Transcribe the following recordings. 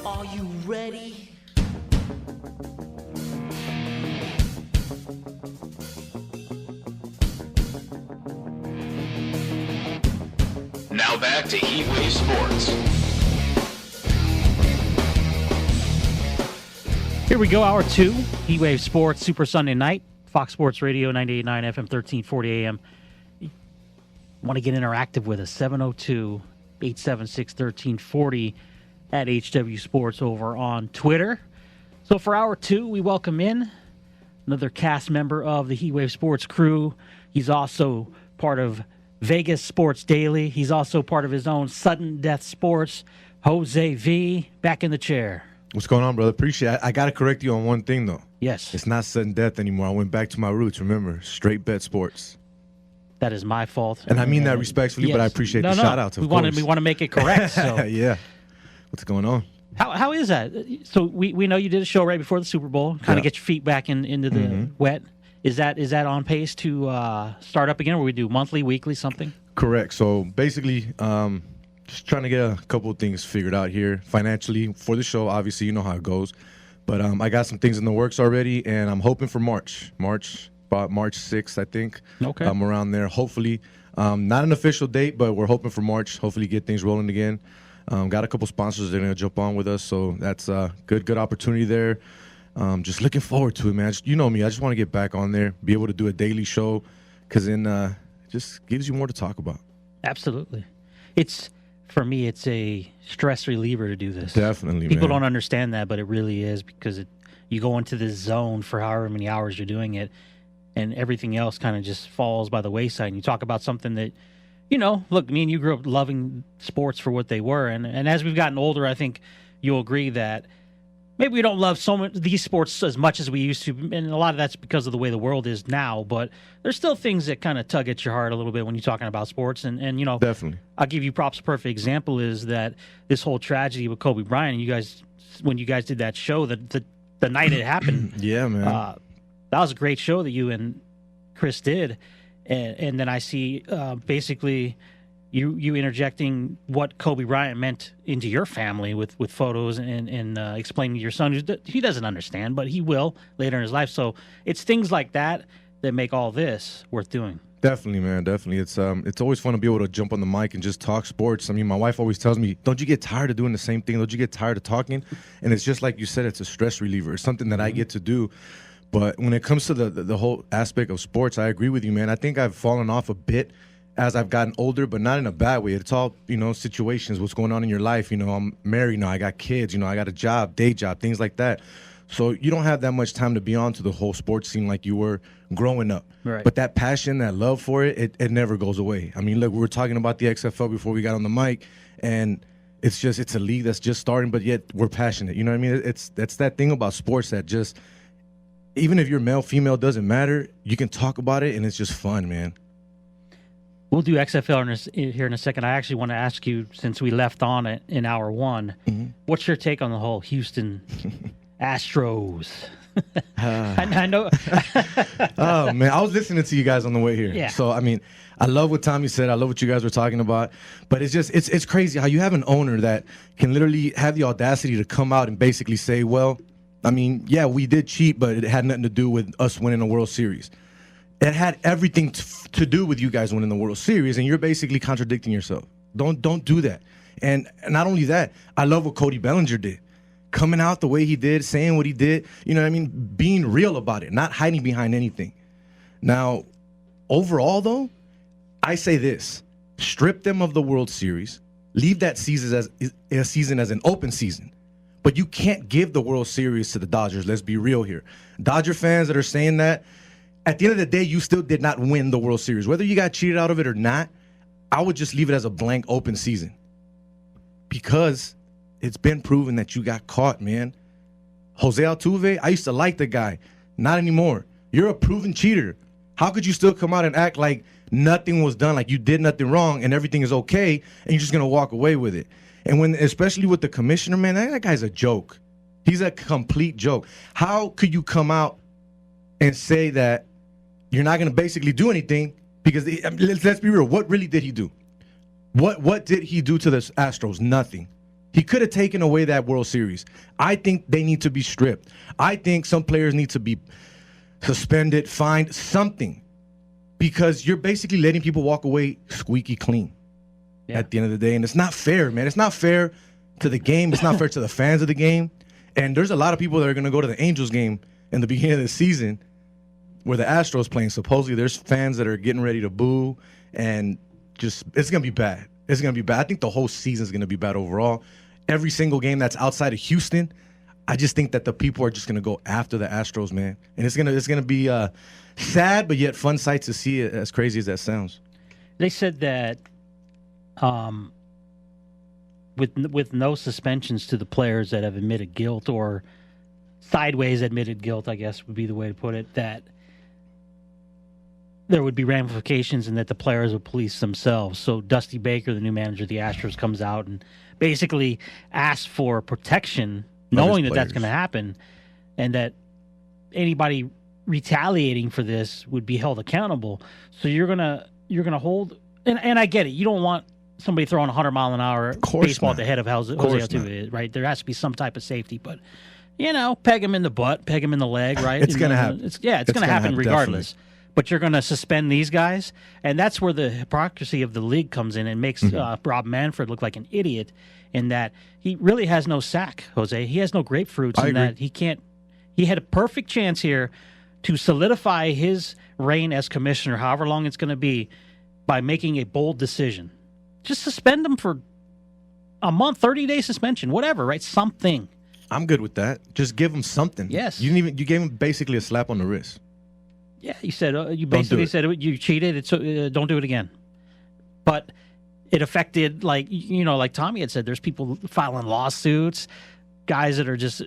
Are you ready? Now back to HeatWave Sports. Here we go, hour 2, HeatWave Sports, Super Sunday Night, Fox Sports Radio, 98.9 FM, 1340 AM. Want to get interactive with us, 702-876-1340 at HW Sports over on Twitter. So for hour 2, we welcome in another cast member of the HeatWave Sports crew. He's also part of Vegas Sports Daily. He's also part of his own Sudden Death Sports. José V, back in the chair. What's going on, brother? Appreciate it. I got to correct you on one thing, though. Yes. It's not Sudden Death anymore. I went back to my roots, remember? Straight Bet Sports. That is my fault. And I mean that respectfully, but I appreciate the shout-outs, of course. We want to make it correct. So. Yeah. What's going on? How is that? So we know you did a show right before the Super Bowl, kind of get your feet back into the wet. Is that on pace to start up again, or we do monthly, weekly, something? Correct. So basically, just trying to get a couple of things figured out here financially for the show. Obviously, you know how it goes. But I got some things in the works already, and I'm hoping for about March 6th, I think. Okay. Around there, hopefully. Not an official date, but we're hoping for March. Hopefully get things rolling again. Got a couple sponsors that are going to jump on with us, so that's a good opportunity there. Just looking forward to it, man. You know me. I just want to get back on there, be able to do a daily show, because then it just gives you more to talk about. Absolutely. For me, it's a stress reliever to do this. Definitely, People man. don't understand that, but it really is, because you go into this zone for however many hours you're doing it, and everything else kind of just falls by the wayside. And you talk about something that, look, me and you grew up loving sports for what they were. And as we've gotten older, I think you'll agree that maybe we don't love these sports as much as we used to. And a lot of that's because of the way the world is now. But there's still things that kind of tug at your heart a little bit when you're talking about sports. And Definitely. I'll give you props. A perfect example is that this whole tragedy with Kobe Bryant, when you guys did that show, the night it happened. Yeah, man. That was a great show that you and Chris did. And then I see basically you interjecting what Kobe Bryant meant into your family with photos and explaining to your son. He doesn't understand, but he will later in his life. So it's things like that make all this worth doing. Definitely, man. Definitely. It's always fun to be able to jump on the mic and just talk sports. I mean, my wife always tells me, don't you get tired of doing the same thing? Don't you get tired of talking? And it's just like you said, it's a stress reliever. It's something that I get to do. But when it comes to the whole aspect of sports, I agree with you, man. I think I've fallen off a bit as I've gotten older, but not in a bad way. It's all, situations, what's going on in your life. I'm married now. I got kids. I got a job, day job, things like that. So you don't have that much time to be on to the whole sports scene like you were growing up. Right. But that passion, that love for it never goes away. I mean, look, we were talking about the XFL before we got on the mic, and it's a league that's just starting, but yet we're passionate. You know what I mean? That's that thing about sports that just, even if you're male, female, doesn't matter. You can talk about it, and it's just fun, man. We'll do XFL here in a second. I actually want to ask you, since we left on it in hour 1, what's your take on the whole Houston Astros? I know. Oh, man. I was listening to you guys on the way here. Yeah. So, I mean, I love what Tommy said. I love what you guys were talking about. But it's just, it's crazy how you have an owner that can literally have the audacity to come out and basically say, well, I mean, yeah, we did cheat, but it had nothing to do with us winning a World Series. It had everything to do with you guys winning the World Series, and you're basically contradicting yourself. Don't do that. And not only that, I love what Cody Bellinger did. Coming out the way he did, saying what he did, you know what I mean? Being real about it, not hiding behind anything. Now, overall, though, I say this. Strip them of the World Series. Leave that season as an open season. But you can't give the World Series to the Dodgers. Let's be real here. Dodger fans that are saying that, at the end of the day, you still did not win the World Series. Whether you got cheated out of it or not, I would just leave it as a blank open season. Because it's been proven that you got caught, man. José Altuve, I used to like the guy. Not anymore. You're a proven cheater. How could you still come out and act like nothing was done, like you did nothing wrong and everything is okay, and you're just going to walk away with it? And especially with the commissioner, man, that guy's a joke. He's a complete joke. How could you come out and say that you're not going to basically do anything? Because let's be real. What really did he do? What did he do to the Astros? Nothing. He could have taken away that World Series. I think they need to be stripped. I think some players need to be suspended, fined, something. Because you're basically letting people walk away squeaky clean at the end of the day. And it's not fair, man. It's not fair to the game. It's not fair to the fans of the game. And there's a lot of people that are going to go to the Angels game in the beginning of the season where the Astros playing. Supposedly there's fans that are getting ready to boo. And just it's going to be bad. It's going to be bad. I think the whole season is going to be bad overall. Every single game that's outside of Houston, I just think that the people are just going to go after the Astros, man. And it's gonna be sad, but yet fun sight to see it, as crazy as that sounds. They said that with no suspensions to the players that have admitted guilt or sideways admitted guilt, I guess would be the way to put it, that there would be ramifications and that the players would police themselves. So Dusty Baker, the new manager of the Astros, comes out and basically asks for protection, knowing that that's going to happen, and that anybody retaliating for this would be held accountable. So you're gonna hold, and I get it. You don't want somebody throwing 100-mile-an-hour baseball at the head of Jose Altuve, right? There has to be some type of safety, but peg him in the butt, peg him in the leg, right? It's going to happen. It's going to happen regardless. Definitely. But you're going to suspend these guys, and that's where the hypocrisy of the league comes in and makes Rob Manfred look like an idiot in that he really has no sack, Jose. He has no grapefruits in that he can't. He had a perfect chance here to solidify his reign as commissioner, however long it's going to be, by making a bold decision. Just suspend him for a month, 30-day suspension, whatever, right? Something. I'm good with that. Just give him something. Yes. You gave him basically a slap on the wrist. Yeah, you said you basically said you cheated. It's don't do it again. But it affected, like Tommy had said, there's people filing lawsuits, guys that are just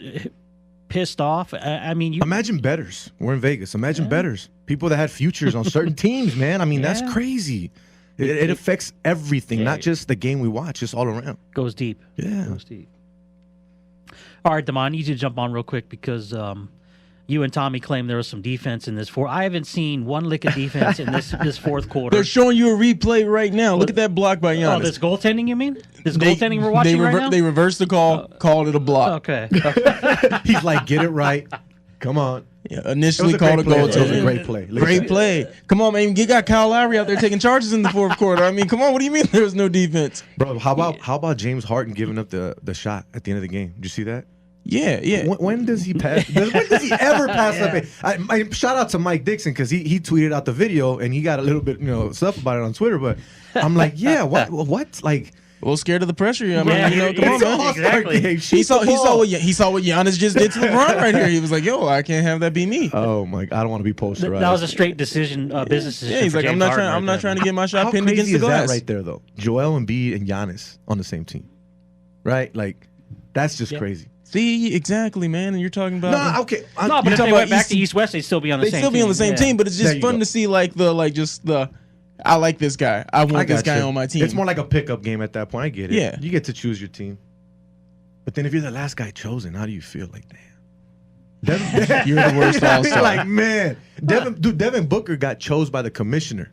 pissed off. I mean, imagine bettors. We're in Vegas. Imagine bettors, people that had futures on certain teams. Man, I mean that's crazy. It affects everything, not just the game we watch, just all around. Goes deep. Yeah, goes deep. All right, Damon, I need you to jump on real quick because you and Tommy claim there was some defense in this fourth. I haven't seen one lick of defense in this fourth quarter. They're showing you a replay right now. Look at that block by Giannis. Oh, this goaltending, you mean? This goaltending we're watching right now? They reversed the call, called it a block. Okay. He's like, get it right. Come on. Yeah, initially called a goal. It was a great play. Great play. Come on, man. You got Kyle Lowry out there taking charges in the fourth quarter. I mean, come on. What do you mean there was no defense? Bro, how about James Harden giving up the shot at the end of the game? Did you see that? Yeah. When does he pass? When does he ever pass up? I shout out to Mike Dixon because he tweeted out the video and he got a little bit stuff about it on Twitter. But I'm like, what? Like, a little scared of the pressure. I mean, come on, man. Exactly. He saw what Giannis just did to LeBron right here. He was like, yo, I can't have that be me. Oh my, I don't want to be posterized. That was a straight decision, business decision. Yeah, he's like, I'm not trying to get my shot pinned against the glass. How crazy is that right there, though? Joel Embiid and Giannis on the same team, right? Like, that's just crazy. See, exactly, man. And you're talking about but if they went back to East-West, they'd still be on the same team. They'd still be on the same team, but it's just fun to see, like, I like this guy. I want this guy on my team. It's more like a pickup game at that point. I get it. Yeah. You get to choose your team. But then if you're the last guy chosen, how do you feel? Like, damn. You're the worst all-star. Like, man. Devin Booker got chose by the commissioner.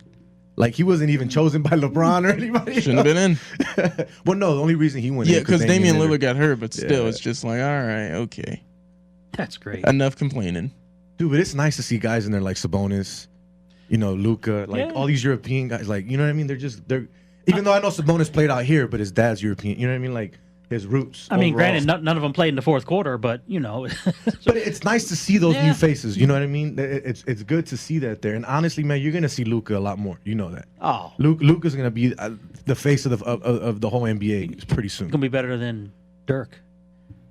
Like, he wasn't even chosen by LeBron or anybody. Shouldn't have been in. Well, no, the only reason he went in because Damian Lillard got hurt, but still, it's just like, all right, okay. That's great. Enough complaining. Dude, but it's nice to see guys in there like Sabonis, Luka, all these European guys. Like, you know what I mean? They're even though I know Sabonis played out here, but his dad's European. You know what I mean? Like, his roots. I mean, granted, none of them played in the fourth quarter, but But it's nice to see those new faces. You know what I mean? It's good to see that there. And honestly, man, you're gonna see Luka a lot more. You know that. Oh, Luka's gonna be the face of the whole NBA pretty soon. Gonna be better than Dirk.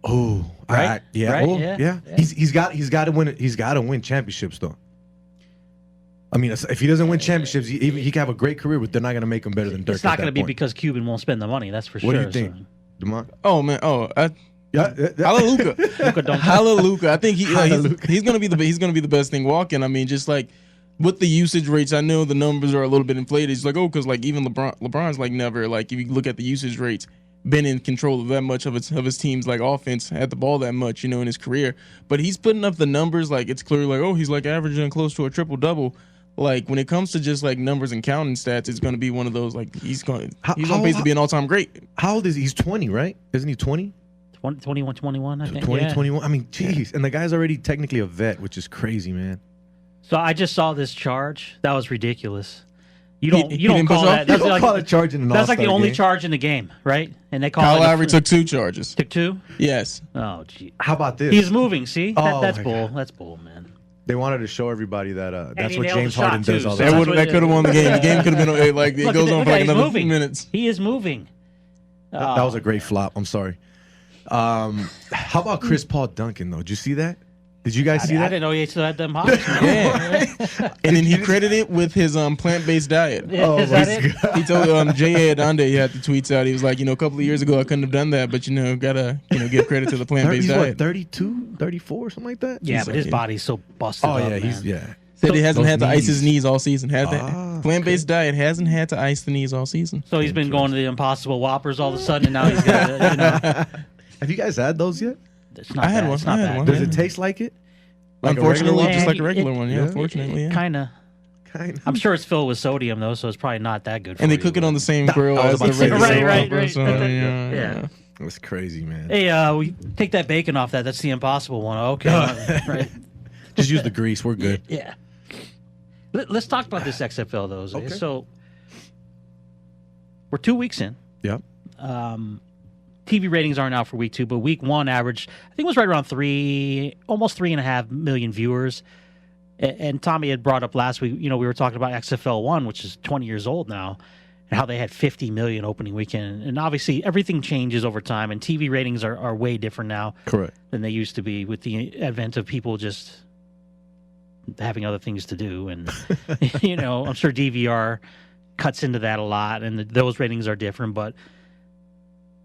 Oh, right? Yeah. He's got to win. He's got to win championships though. I mean, if he doesn't win championships, he can have a great career, but they're not going to make him better than Dirk. It's not going to be because Cuban won't spend the money. That's for sure. What do you think, DeMont? Oh man, Hallelujah. Hallelujah. I think he's going to be the best thing walking. I mean, just like with the usage rates, I know the numbers are a little bit inflated. It's like, because like even LeBron's like never, like if you look at the usage rates, been in control of that much of his team's like offense, had the ball that much, in his career. But he's putting up the numbers, like it's clearly like, he's like averaging close to a triple double. like when it comes to just like numbers and counting stats, it's going to be one of those like he's on How- pace to be an all-time great. How old is he? He's 20, right? Isn't he 20? 21, I think. 20, yeah. 21. I mean, jeez. And the guy's already technically a vet, which is crazy, man. So I just saw this charge. That was ridiculous. You He don't didn't call push off? that. That's You don't like, call it charging an that's like the all-star only game. charge in the game, right? And they call Kyle it Lowry took 2 charges. took 2. Yes. Oh, gee. How about this? He's moving. See, Oh, that's my bull. That's bull, man. They wanted to show everybody that that's he what nailed James the shot, Harden does too, all so the that's time. what That could have won the game. The game could have been like it Look goes at on that, for like he's another moving. minutes. He is moving. That was a great flop. I'm sorry. How about Chris Paul dunking though? Did you see that? Did you guys see I that? didn't know he still had them hops. Yeah. And then he credited it with his plant-based diet. Oh, Is that it? He told J.A. Adonde, he had the tweets out. He was like, a couple of years ago I couldn't have done that, but gotta give credit to the plant-based He's diet. what, 32, 34, something like that? Yeah, but his like- body's so busted Oh up, yeah, man. he's Said he hasn't Those had to ice knees. his knees all season. Ah, Plant-based diet hasn't had to ice the knees all season. So he's been going to the Impossible Whoppers all of a sudden, and now he's got Have you guys had those yet? it's not I had bad. one. It's not I had bad. one. Does Yeah. it taste like it? Like a Unfortunately, regular just one? like a regular one. Yeah, Yeah. unfortunately, yeah. Kind of. Kind of. I'm sure it's filled with sodium though, so it's probably not that good. For And they you, cook it but- on the same grill I was as about the to say the regular same. Right, Whopper, right. so, Yeah. That's crazy, man. Hey, we take that bacon off that. That's the Impossible one. Okay, right. Just use the grease. We're good. Yeah. Let's talk about this XFL though. Jose. Okay. So we're 2 weeks in. Yep. TV ratings aren't out for week 2, but week 1 average, I think it was right around almost 3.5 million viewers. And Tommy had brought up last week, we were talking about XFL 1, which is 20 years old now, and how they had 50 million opening weekend. And obviously everything changes over time, and TV ratings are way different now Correct. than they used to be with the advent of people just having other things to do. And, I'm sure DVR cuts into that a lot, and those ratings are different, but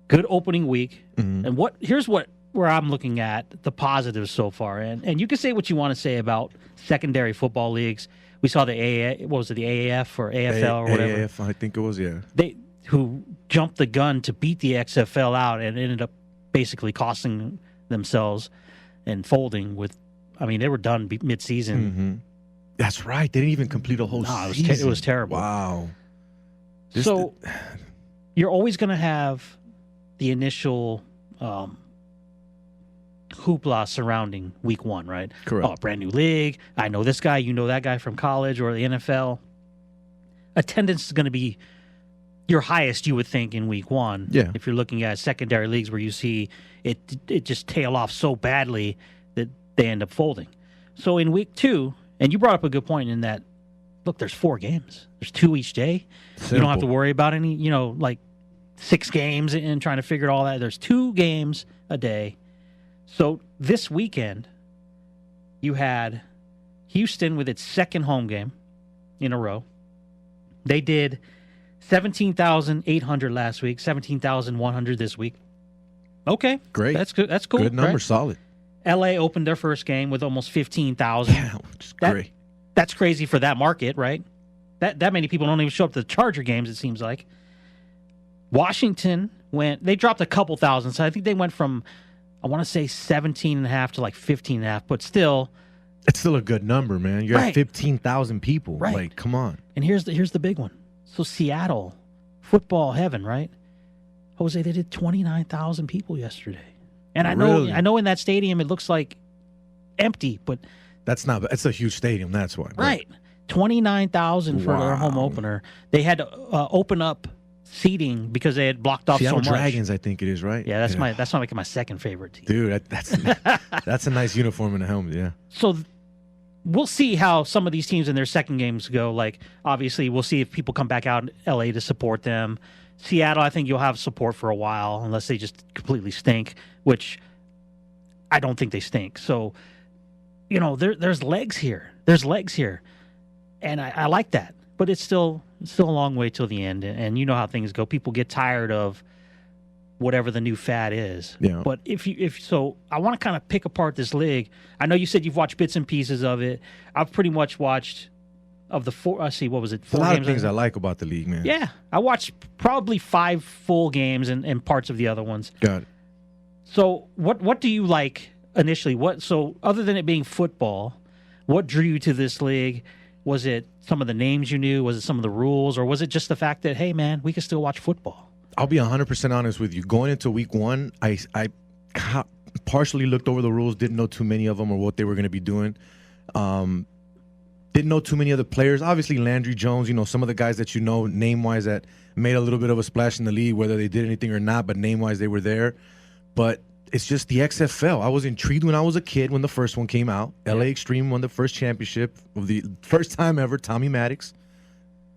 good opening week. Mhm. And here's where I'm looking at the positives so far. And you can say what you want to say about secondary football leagues. We saw the AAF or AFL or whatever. AAF, I think it was, yeah. Who jumped the gun to beat the XFL out and ended up basically costing themselves and folding they were done mid-season. Mm-hmm. That's right. They didn't even complete a whole No, season. it was terrible. Wow. So you're always going to have the initial hoopla surrounding week 1, right? Correct. Oh, brand new league. I know this guy. You know that guy from college or the NFL. Attendance is going to be your highest, you would think, in week 1. Yeah. If you're looking at secondary leagues where you see it just tail off so badly that they end up folding. So in week 2, and you brought up a good point in that, look, there's 4 games. There's 2 each day. You don't have to worry about any, like 6 games and trying to figure all that. There's 2 games a day. So this weekend, you had Houston with its second home game in a row. They did 17,800 last week, 17,100 this week. Okay. Great. That's good. That's cool. Good number, right? solid. LA opened their first game with almost 15,000. Yeah, which is That- great. That's crazy for that market, right? That many people don't even show up to the Charger games, it seems like. Washington they dropped a couple thousand. So I think they went from, I want to say 17.5 to like 15.5, but still. It's still a good number, man. You're Right. at 15,000 people. Right. Like, come on. And here's the big one. So Seattle, football heaven, right? Jose, they did 29,000 people yesterday. And Really? I know in that stadium it looks like empty, but That's it's a huge stadium. That's why. right. 29,000 for their home Wow. opener. They had to open up seating because they had blocked off Seattle so much. Dragons, I think it is, right? Yeah, that's my second favorite team. Dude, that's a nice uniform and a helmet, yeah. So we'll see how some of these teams in their second games go. Like, obviously, we'll see if people come back out in L.A. to support them. Seattle, I think you'll have support for a while unless they just completely stink, which I don't think they stink. So, there's legs here. There's legs here. And I like that. But it's still a long way till the end. And you know how things go. People get tired of whatever the new fad is. Yeah. But so I want to kind of pick apart this league. I know you said you've watched bits and pieces of it. I've pretty much watched of the 4. What was it? There's 4 a lot games of things I like about the league, man. Yeah, I watched probably 5 full games and parts of the other ones. Got it. So what do you like initially? So other than it being football, what drew you to this league? Was it some of the names you knew? Was it some of the rules? Or was it just the fact that, hey, man, we can still watch football? I'll be 100% honest with you. Going into week one, I partially looked over the rules, didn't know too many of them or what they were going to be doing. Didn't know too many of the players. Obviously, Landry Jones, some of the guys that name-wise that made a little bit of a splash in the league, whether they did anything or not, but name-wise they were there. But it's just the XFL. I was intrigued when I was a kid when the first one came out. LA Extreme won the first championship of the first time ever, Tommy Maddox.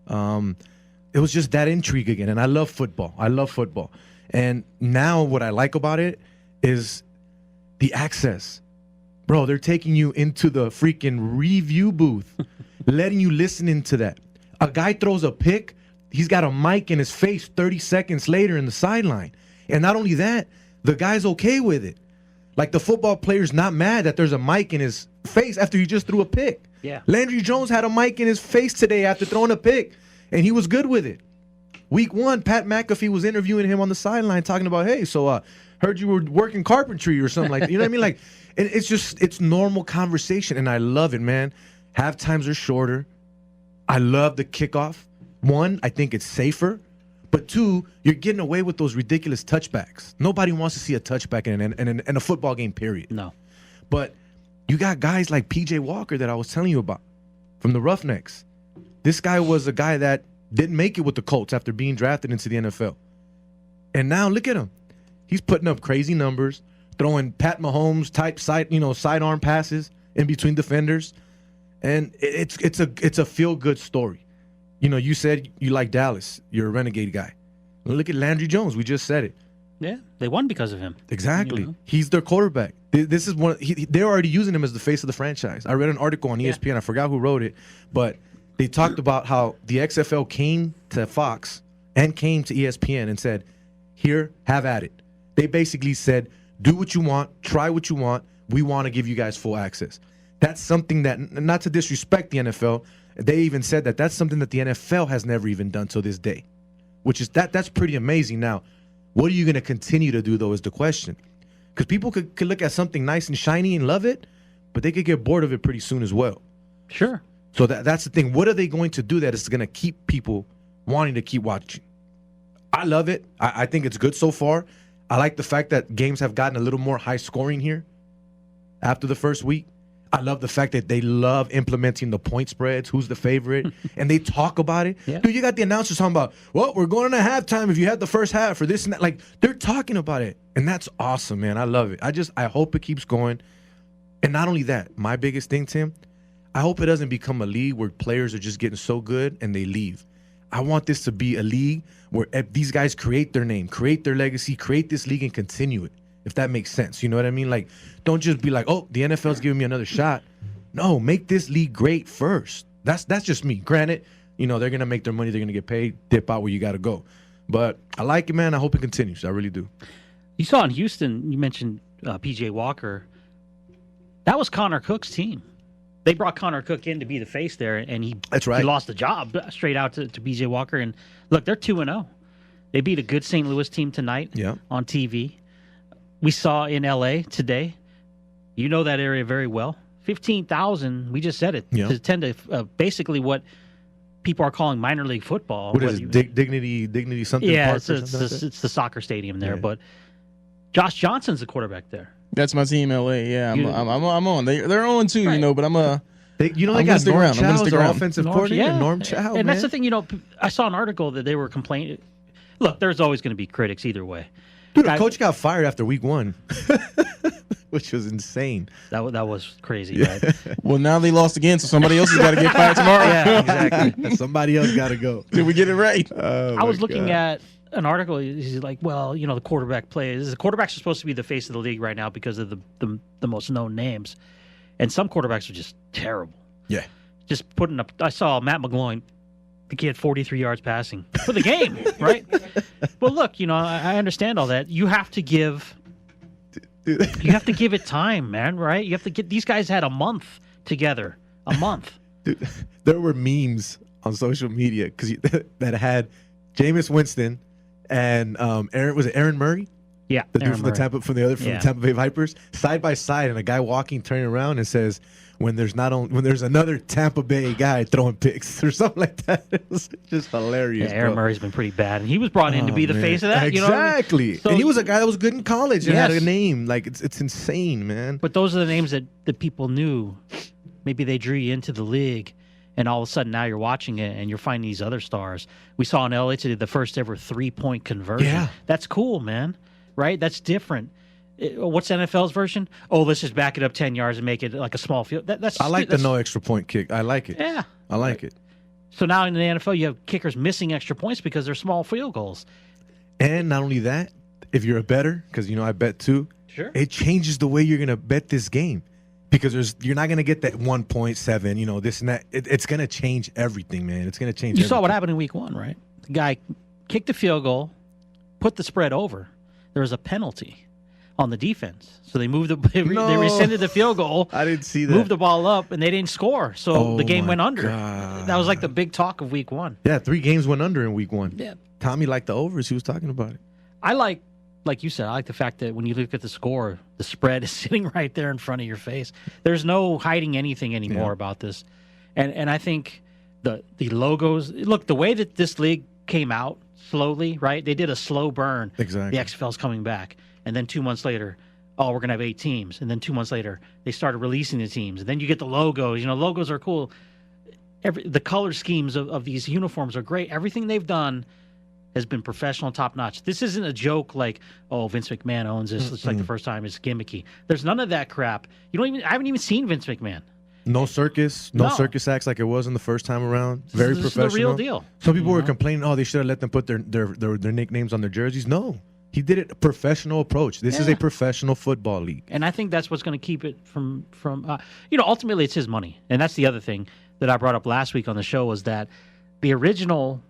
It was just that intrigue again, and I love football. And now what I like about it is the access. Bro, they're taking you into the freaking review booth, letting you listen into that. A guy throws a pick, he's got a mic in his face 30 seconds later in the sideline. And not only that, the guy's okay with it. Like the football player's not mad that there's a mic in his face after he just threw a pick. Yeah. Landry Jones had a mic in his face today after throwing a pick, and he was good with it. Week one, Pat McAfee was interviewing him on the sideline talking about, hey, so heard you were working carpentry or something like that. You know what I mean? Like, and it's normal conversation, and I love it, man. Half times are shorter. I love the kickoff. One, I think it's safer. But two, you're getting away with those ridiculous touchbacks. Nobody wants to see a touchback in a football game, period. No. But you got guys like P.J. Walker that I was telling you about from the Roughnecks. This guy was a guy that didn't make it with the Colts after being drafted into the NFL. And now look at him. He's putting up crazy numbers, throwing Pat Mahomes type sidearm passes in between defenders. And it's a feel-good story. You said you like Dallas. You're a Renegade guy. Look at Landry Jones. We just said it. Yeah, they won because of him. Exactly. He's their quarterback. This is they're already using him as the face of the franchise. I read an article on ESPN. I forgot who wrote it, but they talked about how the XFL came to Fox and came to ESPN and said, here, have at it. They basically said, do what you want, try what you want. We want to give you guys full access. That's something that, not to disrespect the NFL, they even said that that's something that the NFL has never even done till this day, which is that's pretty amazing. Now, what are you going to continue to do, though, is the question. Because people could look at something nice and shiny and love it, but they could get bored of it pretty soon as well. Sure. So that's the thing. What are they going to do that is going to keep people wanting to keep watching? I love it. I think it's good so far. I like the fact that games have gotten a little more high scoring here after the first week. I love the fact that they love implementing the point spreads, who's the favorite, and they talk about it. Yeah. Dude, you got the announcers talking about, well, we're going into halftime if you had the first half or this and that. Like, they're talking about it, and that's awesome, man. I love it. I hope it keeps going. And not only that, my biggest thing, Tim, I hope it doesn't become a league where players are just getting so good and they leave. I want this to be a league where these guys create their name, create their legacy, create this league and continue it, if that makes sense. You know what I mean? Like, don't just be like, oh, the NFL's giving me another shot. No, make this league great first. That's just me. Granted, they're going to make their money. They're going to get paid, dip out where you got to go. But I like it, man. I hope it continues. I really do. You saw in Houston, you mentioned P.J. Walker. That was Connor Cook's team. They brought Connor Cook in to be the face there, and That's right. He lost the job straight out to P.J. Walker. And look, they're 2-0. They beat a good St. Louis team tonight on TV. We saw in L.A. today. You know that area very well. 15,000, we just said it, to attend to basically what people are calling minor league football. What is it? Dignity something? Yeah, Park it's the soccer stadium there. Yeah. But Josh Johnson's the quarterback there. That's my team, LA. Yeah, I'm on. They're on too, right. But I'm they got Norm Chow, their offensive coordinator, Norm Chow. And that's the thing, I saw an article that they were complaining. Look, there's always going to be critics either way. Dude, the coach got fired after week one, which was insane. That was crazy, right? Well, now they lost again, so somebody else has got to get fired tomorrow. Yeah, exactly. Somebody else got to go. Did we get it right? I was looking at an article. He's like, well, the quarterback plays. The quarterbacks are supposed to be the face of the league right now because of the most known names. And some quarterbacks are just terrible. Yeah. Just putting up. I saw Matt McGloin. I think he had 43 yards passing for the game, right? Well, look, I understand all that. You have to give it time, man, right? You have to get these guys had a month together, a month. Dude, there were memes on social media that had Jameis Winston and Aaron Murray? Yeah, the dude from the Tampa Bay Vipers, side by side, and a guy turning around and says, when there's another Tampa Bay guy throwing picks or something like that. It was just hilarious. Yeah, Aaron Murray's been pretty bad, and he was brought in to be the face of that. Exactly. You know what I mean? So, and he was a guy that was good in college and had Yes. a name. Like it's insane, man. But those are the names that people knew. Maybe they drew you into the league, and all of a sudden now you're watching it and you're finding these other stars. We saw in LA today the first ever 3-point conversion. Yeah. That's cool, man. Right? That's different. What's NFL's version? Oh, let's just back it up 10 yards and make it like a small field. I like the no extra point kick. I like it. Yeah. I like it. So now in the NFL, you have kickers missing extra points because they're small field goals. And not only that, if you're a bettor, because I bet too, Sure. it changes the way you're gonna bet this game. Because you're not gonna get that 1.7, this and that. It's gonna change everything, man. It's gonna change. You saw what happened in week 1, right? The guy kicked the field goal, put the spread over. There was a penalty on the defense, so they they rescinded the field goal. I didn't see that. Moved the ball up, and they didn't score, so the game went under. God. That was like the big talk of week 1. Yeah, 3 games went under in week 1. Yeah, Tommy liked the overs. He was talking about it. I like you said, I like the fact that when you look at the score, the spread is sitting right there in front of your face. There's no hiding anything anymore about this. And I think the logos, look, the way that this league came out slowly, right? They did a slow burn. Exactly. The XFL's coming back. And then 2 months later, we're going to have 8 teams. And then 2 months later, they started releasing the teams. And then you get the logos. Logos are cool. The color schemes of these uniforms are great. Everything they've done has been professional, top notch. This isn't a joke like, Vince McMahon owns this. It's like the first time it's gimmicky. There's none of that crap. I haven't even seen Vince McMahon. No circus circus acts like it was in the first time around. Very This professional. is the real deal. Some people were complaining, they should have let them put their nicknames on their jerseys. No, he did it a professional approach. This is a professional football league, and I think that's what's going to keep it from ultimately it's his money, and that's the other thing that I brought up last week on the show was that the original.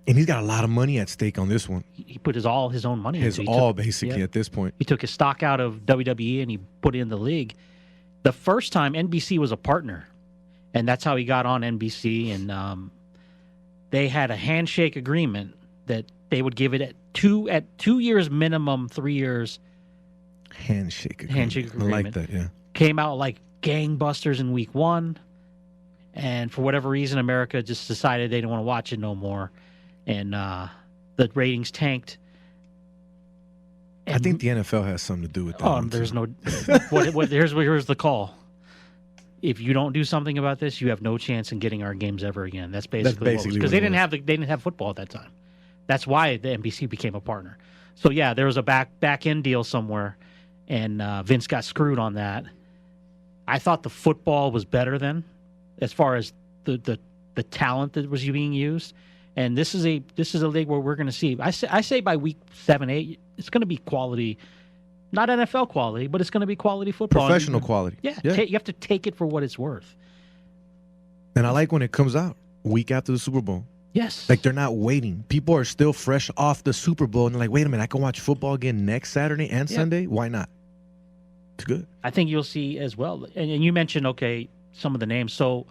And he's got a lot of money at stake on this one. He put his own money into it. Basically at this point. He took his stock out of WWE and he put it in the league. The first time NBC was a partner, and that's how he got on NBC. And they had a handshake agreement that they would give it at 2 years minimum, 3 years. Handshake agreement. I like that, yeah. Came out like gangbusters in week 1. And for whatever reason, America just decided they didn't want to watch it no more. And the ratings tanked. And, I think the NFL has something to do with that. There's no. Here's the call. If you don't do something about this, you have no chance in getting our games ever again. That's basically because they didn't have football at that time. That's why the NBC became a partner. So yeah, there was a back end deal somewhere, and Vince got screwed on that. I thought the football was better then, as far as the talent that was being used. And this is a league where we're going to see. I say by week 7, 8, it's going to be quality, not NFL quality, but it's going to be quality football. Professional quality. Yeah. You have to take it for what it's worth. And I like when it comes out week after the Super Bowl. Yes. Like they're not waiting. People are still fresh off the Super Bowl and they're like, wait a minute, I can watch football again next Saturday and Sunday. Why not? It's good. I think you'll see as well. And you mentioned some of the names. So.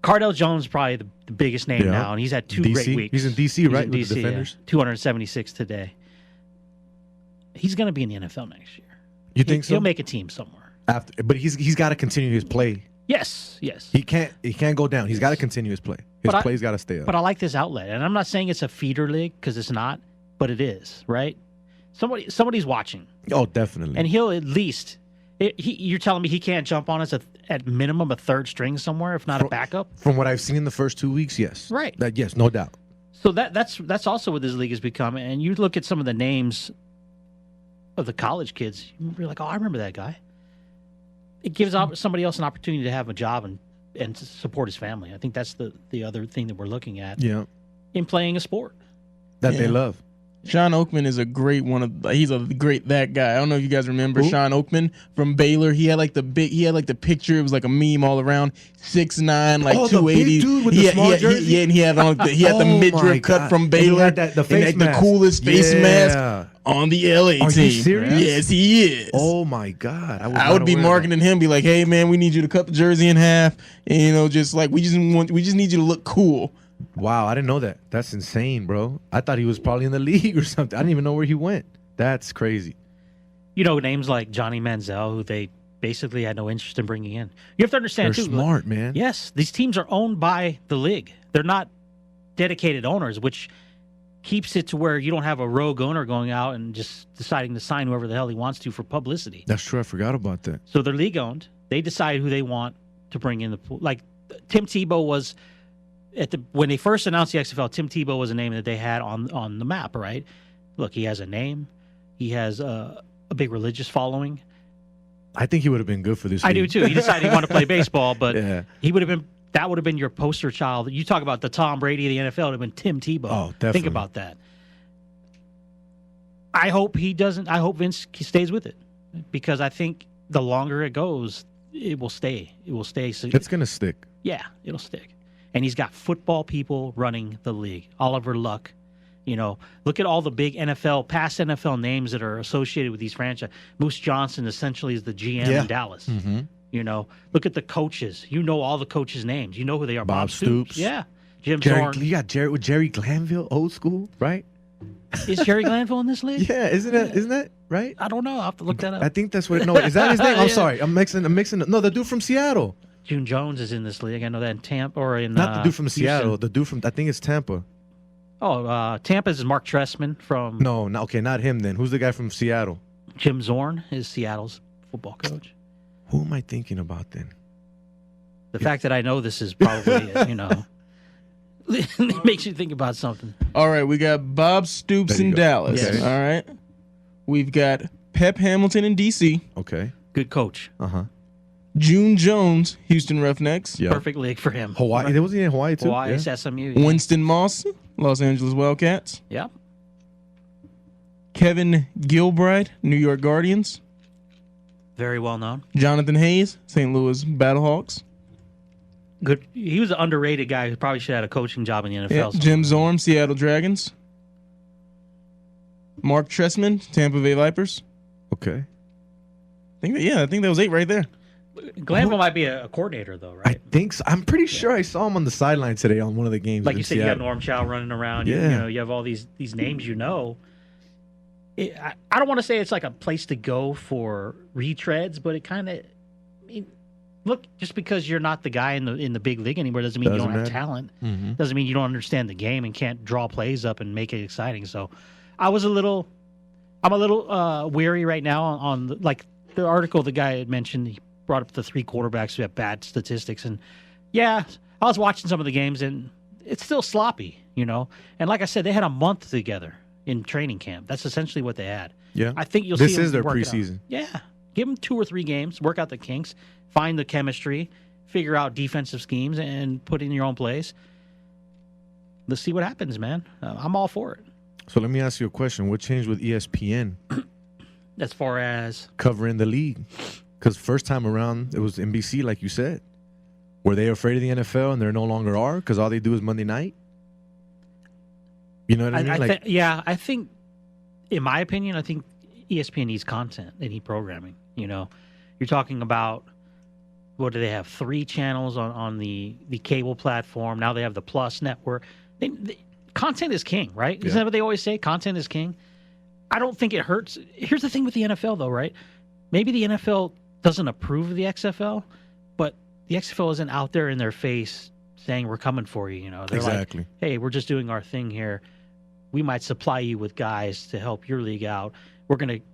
Cardell Jones is probably the biggest name now, and he's had 2 great weeks. He's in D.C., right, with the Defenders? 276 today. He's going to be in the NFL next year. You think so? He'll make a team somewhere. But he's got to continue his play. Yes. He can't go down. He's got to continue his play. His play's got to stay up. But I like this outlet, and I'm not saying it's a feeder league because it's not, but it is, right? Somebody's watching. Oh, definitely. And he'll at least. You're telling me he can't jump on us at minimum a third string somewhere, if not a backup? From what I've seen in the first 2 weeks, yes. Right. Yes, no doubt. So that's also what this league has become. And you look at some of the names of the college kids, you're like, I remember that guy. It gives somebody else an opportunity to have a job and to support his family. I think that's the other thing that we're looking at. Yeah. In playing a sport that they love. Sean Oakman is he's a great that guy. I don't know if you guys remember Sean Oakman from Baylor. He had the picture. It was like a meme all around. 6'9", like 280. The big dude with the small jersey? And he had the midriff cut from Baylor. And he had the face mask. The coolest face mask on the LA team. Are you serious? Yes, he is. Oh my God. I would be marketing him, be like, hey man, we need you to cut the jersey in half. And just like we just need you to look cool. Wow, I didn't know that. That's insane, bro. I thought he was probably in the league or something. I didn't even know where he went. That's crazy. Names like Johnny Manziel, who they basically had no interest in bringing in. You have to understand, They're too. smart, man. Yes, these teams are owned by the league. They're not dedicated owners, which keeps it to where you don't have a rogue owner going out and just deciding to sign whoever the hell he wants to for publicity. That's true. I forgot about that. So they're league owned. They decide who they want to bring in the pool. Like Tim Tebow was when they first announced the XFL. Tim Tebow was a name that they had on the map, right? Look, he has a name. He has a big religious following. I think he would have been good for this. I league. do too. He decided he wanted to play baseball, but Yeah. he would have been. That would have been your poster child. You talk about the Tom Brady of the NFL. It would have been Tim Tebow. Oh, definitely. Think about that. I hope he doesn't. I hope Vince stays with it because I think the longer it goes, it will stay. It will stay. It's gonna stick. Yeah, it'll stick. And he's got football people running the league. Oliver Luck. Look at all the big past NFL names that are associated with these franchises. Moose Johnson essentially is the GM in Dallas. Mm-hmm. Look at the coaches. All the coaches' names. You know who they are. Bob Stoops. Yeah. Jim Jerry, Zorn. you got Jerry Glanville, old school, right? Is Jerry Glanville in this league? Yeah, isn't that right? I don't know. I'll have to look that up. I think that's what. No, is that his name? I'm Yeah. sorry. I'm mixing. No, the dude from Seattle. June Jones is in this league. I know that in Tampa or in Not the dude from Houston. Seattle. The dude from I think it's Tampa. Oh, Tampa's is Mark Trestman from No, okay, not him then. Who's the guy from Seattle? Jim Zorn is Seattle's football coach. Who am I thinking about then? The fact that I know this is probably, it makes you think about something. All right, we got Bob Stoops There you in go. Dallas. Yes. All right. We've got Pep Hamilton in DC. Okay. Good coach. June Jones, Houston Roughnecks. Yeah. Perfect league for him. Hawaii. There was he in Hawaii too. Hawaii, Yeah. SMU. Yeah. Winston Moss, Los Angeles Wildcats. Yeah. Kevin Gilbride, New York Guardians. Very well known. Jonathan Hayes, St. Louis Battlehawks. Good. He was an underrated guy who probably should have had a coaching job in the NFL. Yeah. Jim Zorn, Seattle Dragons. Mark Trestman, Tampa Bay Vipers. Okay. I think that was 8 right there. Glanville might be a coordinator, though, I right? think so. I'm pretty sure I saw him on the sideline today on one of the games. Like in you said, you got Seattle. Norm Chow running around. Yeah. You have all these names I don't want to say it's like a place to go for retreads, but it kind of, look, just because you're not the guy in the big league anymore doesn't mean you Doesn't don't have matter. talent. Mm-hmm. Doesn't mean you don't understand the game and can't draw plays up and make it exciting. So I'm a little weary right now on the article the guy had mentioned. He brought up the 3 quarterbacks who have bad statistics. And yeah, I was watching some of the games and it's still sloppy, And like I said, they had a month together in training camp. That's essentially what they had. Yeah. I think you'll see This them is their work it out. preseason. Yeah. Give them 2 or 3 games, work out the kinks, find the chemistry, figure out defensive schemes, and put in your own plays. Let's see what happens, man. I'm all for it. So let me ask you a question. What changed with ESPN As far as covering the league? Because first time around, it was NBC, like you said. Were they afraid of the NFL and they no longer are because all they do is Monday night? You know what I mean? I think, in my opinion, I think ESPN needs content. They need programming. You're talking about, what do they have? 3 channels on the cable platform. Now they have the Plus network. Content is king, right? Isn't that what they always say? Content is king. I don't think it hurts. Here's the thing with the NFL, though, right? Maybe the NFL doesn't approve of the XFL, but the XFL isn't out there in their face saying we're coming for you. They're Exactly. like, hey, we're just doing our thing here. We might supply you with guys to help your league out. We're going to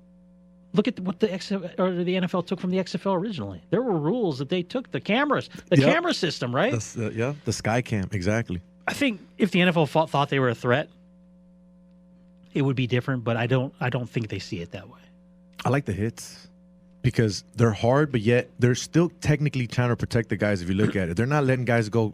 look at what the NFL took from the XFL originally. There were rules that they took. The cameras, camera system, right? The Sky Cam, exactly. I think if the NFL thought they were a threat, it would be different. But I don't think they see it that way. I like the hits because they're hard, but yet they're still technically trying to protect the guys if you look at it. They're not letting guys go,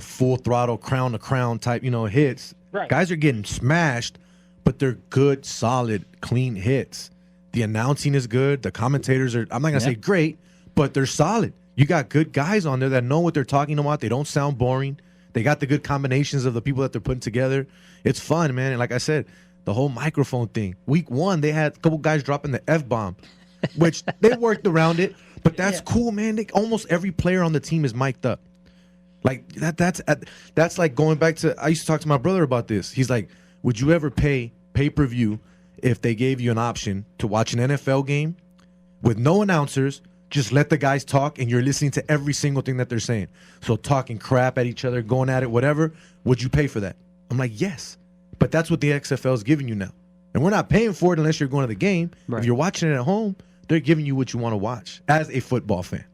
full throttle, crown to crown type, hits. Right. Guys are getting smashed, but they're good, solid, clean hits. The announcing is good. The commentators are, I'm not going to say great, but they're solid. You got good guys on there that know what they're talking about. They don't sound boring. They got the good combinations of the people that they're putting together. It's fun, man. And like I said, the whole microphone thing. Week 1, they had a couple guys dropping the F-bomb, which they worked around it. But that's cool, man. Almost every player on the team is mic'd up. Like that's like going back to, I used to talk to my brother about this. He's like, would you ever pay pay-per-view if they gave you an option to watch an NFL game with no announcers, just let the guys talk and you're listening to every single thing that they're saying. So talking crap at each other, going at it, whatever, would you pay for that? I'm like, yes. But that's what the XFL is giving you now. And we're not paying for it unless you're going to the game. Right. If you're watching it at home, they're giving you what you want to watch as a football fan.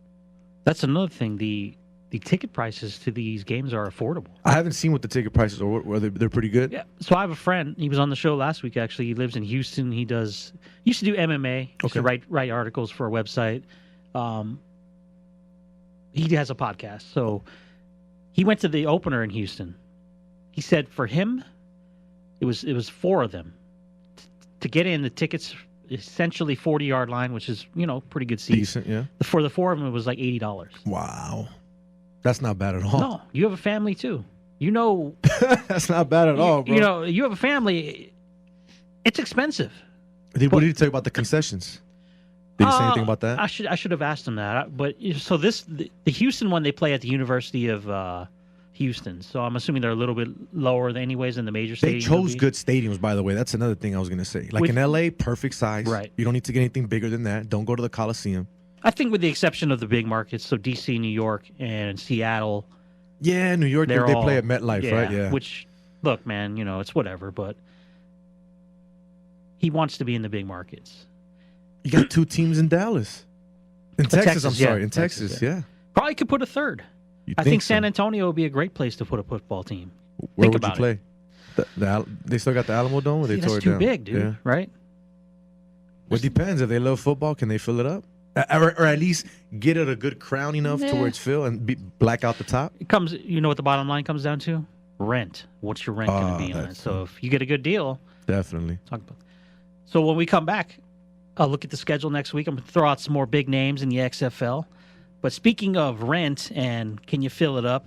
That's another thing. The ticket prices to these games are affordable. I haven't seen what the ticket prices are. They're pretty good. Yeah. So I have a friend. He was on the show last week, actually. He lives in Houston. He used to do MMA. Used to write articles for a website. He has a podcast. So he went to the opener in Houston. He said for him, it was 4 of them. To get in, the tickets essentially 40-yard line, which is, pretty good seats. Decent, yeah. For the 4 of them, it was like $80. Wow. That's not bad at all. No, you have a family too. That's not bad at all, bro. You have a family. It's expensive. What did he tell you about the concessions? Did he say anything about that? I should have asked him that. But so the Houston one, they play at the University of Houston. So I'm assuming they're a little bit lower than anyways than the major stadiums. They chose good stadiums, by the way. That's another thing I was going to say. Like in LA, perfect size. Right. You don't need to get anything bigger than that. Don't go to the Coliseum. I think with the exception of the big markets, so DC, New York, and Seattle. Yeah, New York, they play at MetLife, right? Yeah. Which, look, man, it's whatever, but he wants to be in the big markets. You got 2 teams in Dallas. In Texas, I'm sorry. In Texas, yeah. Probably could put a third. I think San Antonio would be a great place to put a football team. Where would you play? They still got the Alamo Dome, or they tore it down? That's too big, dude. Right? Well, it depends. If they love football, can they fill it up? Or at least get it a good crown enough to where it's filled and black out the top? It comes. You know what the bottom line comes down to? Rent. What's your rent going to be on it? So if you get a good deal, definitely. Talk about. So when we come back, I'll look at the schedule next week. I'm going to throw out some more big names in the XFL. But speaking of rent and can you fill it up,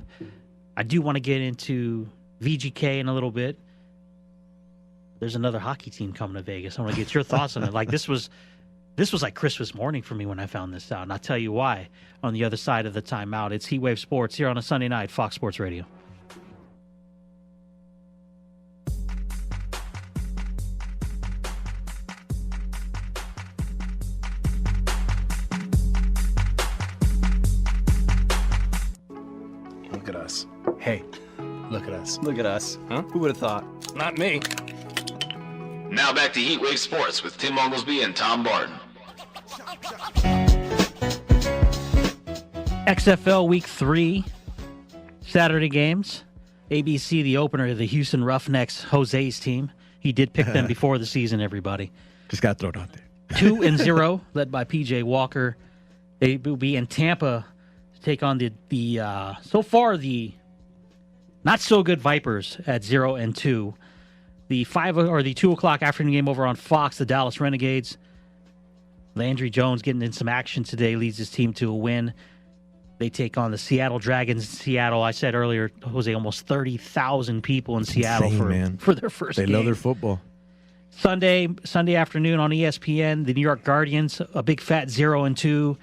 I do want to get into VGK in a little bit. There's another hockey team coming to Vegas. I want to get your thoughts on it. Like this was like Christmas morning for me when I found this out, and I'll tell you why on the other side of the timeout. It's HeatWave Sports here on a Sunday night, Fox Sports Radio. Look at us. Hey, look at us. Look at us. Huh? Who would have thought? Not me. Now back to HeatWave Sports with Tim Unglesbee and Tom Barton. XFL Week 3, Saturday games. ABC, the opener, the Houston Roughnecks, José's team. He did pick them before the season, everybody. Just got to throw it out there. 2-0, led by PJ Walker. They will be in Tampa to take on the so far the not so good Vipers at 0-2. The 2:00 afternoon game over on Fox, the Dallas Renegades. Landry Jones getting in some action today leads his team to a win. They take on the Seattle Dragons in Seattle. I said earlier, Jose, almost 30,000 people in Seattle for their first game. They love their football. Sunday afternoon on ESPN, the New York Guardians, a big fat 0-2,